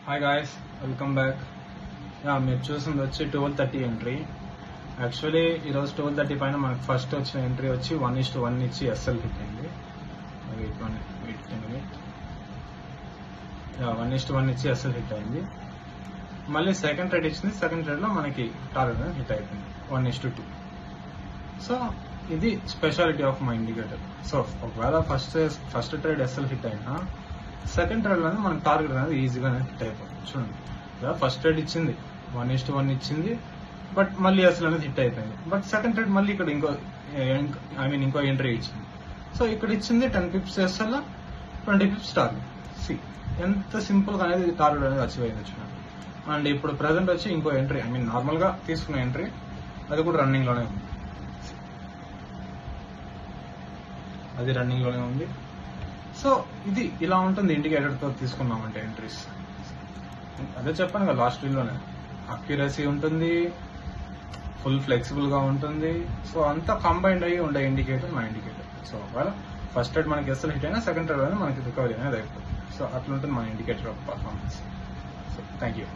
Hi guys, welcome back. మీరు చూసింది వచ్చి 12:30 ఎంట్రీ. యాక్చువల్లీ ఈరోజు 12:30 పైన మనకు ఫస్ట్ వచ్చిన ఎంట్రీ వచ్చి 1:1 ఇచ్చి ఎస్ఎల్ హిట్ అయింది. 1:1 ఇచ్చి ఎస్ఎల్ హిట్ అయింది. మళ్ళీ సెకండ్ ట్రేడ్ ఇచ్చింది. సెకండ్ ట్రేడ్ లో మనకి టార్గెట్ హిట్ అయిపోయింది 1:2. సో ఇది speciality of my indicator. So ఒకవేళ ఫస్ట్ ట్రేడ్ ఎస్ఎల్ హిట్ అయినా సెకండ్ ట్రేడ్ లో మనకి టార్గెట్ అనేది ఈజీగా హిట్ అయిపోతుంది. చూడండి, ఫస్ట్ ట్రేడ్ ఇచ్చింది 1:1 ఇచ్చింది, బట్ మళ్ళీ ఎస్ఎల్ అనేది హిట్ అయిపోయింది. బట్ సెకండ్ ట్రేడ్ మళ్ళీ ఇక్కడ ఇంకో ఎంట్రీ ఇచ్చింది. సో ఇక్కడ ఇచ్చింది 10 pips ఎస్ఎల్, 20 pips టార్గెట్. సి ఎంత సింపుల్ గా అనేది టార్గెట్ అనేది అచీవ్ అయింది. చూడండి. అండ్ ఇప్పుడు ప్రెసెంట్ వచ్చి ఇంకో ఎంట్రీ, నార్మల్ గా తీసుకున్న ఎంట్రీ, అది కూడా రన్నింగ్ లోనే ఉంది. సో ఇది ఇలా ఉంటుంది ఇండికేటర్ తో తీసుకున్నామంటే ఎంట్రీస్. అదే చెప్పాను కదా లాస్ట్ వీడియోలోనే, అక్యురసీ ఉంటుంది, ఫుల్ ఫ్లెక్సిబుల్ గా ఉంటుంది. సో అంతా కంబైన్డ్ అయ్యి ఉండే ఇండికేటర్ మా ఇండికేటర్. సో ఒకవేళ ఫస్ట్ ట్రేడ్ మనకి ఎస్ఎల్ హిట్ అయినా సెకండ్ ట్రేడ్ అనేది మనకి రికవరీ అనేది అయిపోతుంది. సో అట్లా ఉంటుంది మన indicator of performance. So thank you.